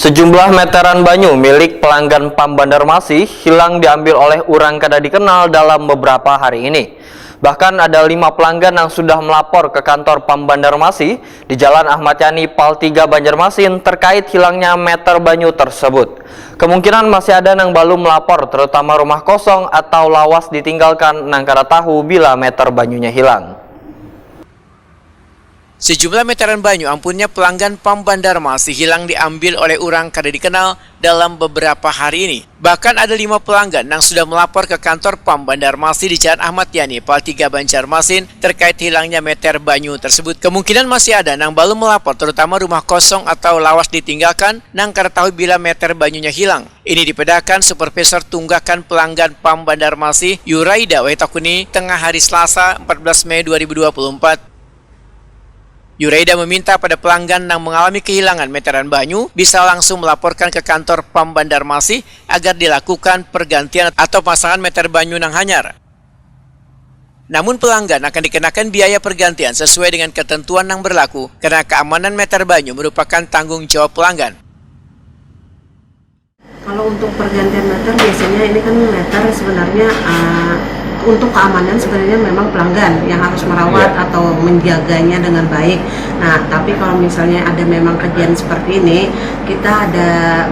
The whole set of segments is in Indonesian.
Sejumlah meteran banyu milik pelanggan PAM Banjarmasin hilang diambil oleh orang kada dikenal dalam beberapa hari ini. Bahkan ada 5 pelanggan yang sudah melapor ke kantor PAM Banjarmasin di Jalan Ahmad Yani Pal 3 Banjarmasin terkait hilangnya meter banyu tersebut. Kemungkinan masih ada yang belum melapor, terutama rumah kosong atau lawas ditinggalkan nang kada tahu bila meter banyunya hilang. Sejumlah meteran banyu ampunnya pelanggan PAM Banjarmasin hilang diambil oleh orang kada dikenal dalam beberapa hari ini. Bahkan ada 5 pelanggan yang sudah melapor ke kantor PAM Banjarmasin di Jalan Ahmad Yani, Pal 3 Banjarmasin terkait hilangnya meter banyu tersebut. Kemungkinan masih ada yang belum melapor, terutama rumah kosong atau lawas ditinggalkan yang kada tahu bila meter banyunya hilang. Ini dipedakan Supervisor Tunggakan Pelanggan PAM Banjarmasin Yuraida Waitakuni tengah hari Selasa 14 Mei 2024. Yuraida meminta pada pelanggan yang mengalami kehilangan meteran banyu bisa langsung melaporkan ke kantor PAM Banjarmasin agar dilakukan pergantian atau pasangan meter banyu yang hanyar. Namun pelanggan akan dikenakan biaya pergantian sesuai dengan ketentuan yang berlaku karena keamanan meter banyu merupakan tanggung jawab pelanggan. Kalau untuk pergantian meter biasanya ini kan meter sebenarnya untuk keamanan sebenarnya memang pelanggan yang harus merawat atau menjaganya dengan baik. Nah, tapi kalau misalnya ada memang kejadian seperti ini, kita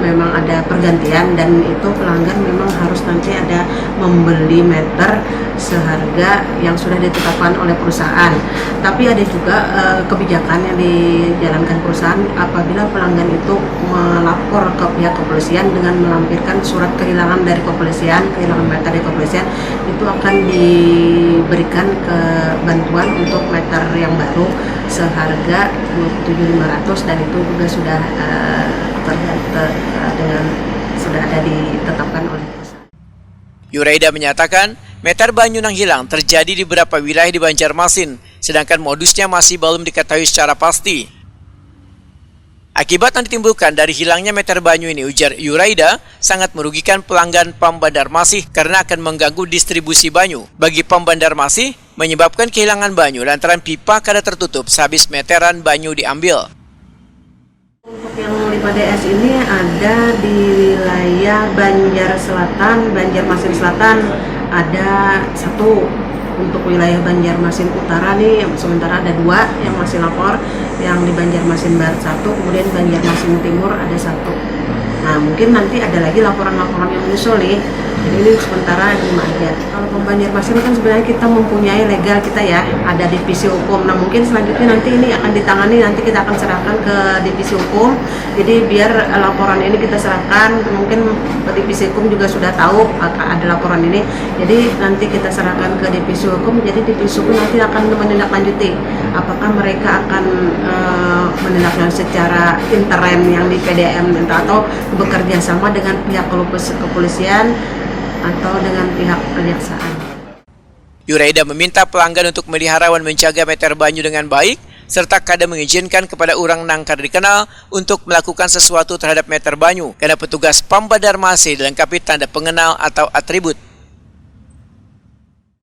memang ada pergantian dan itu pelanggan memang harus nanti ada membeli meter seharga yang sudah ditetapkan oleh perusahaan. Tapi ada juga kebijakan yang dijalankan perusahaan apabila pelanggan itu melapor ke pihak kepolisian dengan melampirkan surat kehilangan dari kepolisian, kehilangan meter dari kepolisian, itu akan diberikan ke bantuan untuk meter yang baru seharga 27.500 dan itu juga sudah sudah ada ditetapkan oleh perusahaan. Yuraida menyatakan meter banyu yang hilang terjadi di beberapa wilayah di Banjarmasin, sedangkan modusnya masih belum diketahui secara pasti. Akibat yang ditimbulkan dari hilangnya meter banyu ini, ujar Yuraida, sangat merugikan pelanggan PAM Banjarmasin karena akan mengganggu distribusi banyu. Bagi PAM Banjarmasin, menyebabkan kehilangan banyu lantaran pipa kada tertutup sehabis meteran banyu diambil. Untuk yang 5DS ini ada di wilayah Banjar Selatan, Banjarmasin Selatan ada 1. Untuk wilayah Banjarmasin Utara nih sementara ada 2 yang masih lapor, yang di Banjarmasin Barat 1, kemudian Banjarmasin Timur ada 1. Nah mungkin nanti ada lagi laporan-laporan yang menyusul nih. Jadi ini sementara 5 aja. Kalau Banjarmasin kan sebenarnya kita mempunyai legal kita ya, ada divisi hukum. Nah mungkin selanjutnya nanti ini akan ditangani, nanti kita akan serahkan ke divisi hukum. Jadi biar laporan ini kita serahkan, mungkin divisi hukum juga sudah tahu ada laporan ini. Jadi nanti kita serahkan ke divisi hukum. Jadi divisi hukum nanti akan menindaklanjuti apakah mereka akan menindaklanjuti secara interim yang di PDM atau bekerja sama dengan pihak kepolisian atau dengan pihak kejaksaan. Yuraida meminta pelanggan untuk melihara dan menjaga meter banyu dengan baik, serta kada mengizinkan kepada orang nang kada dikenal untuk melakukan sesuatu terhadap meter banyu, karena petugas PAM Banjarmasin dilengkapi tanda pengenal atau atribut.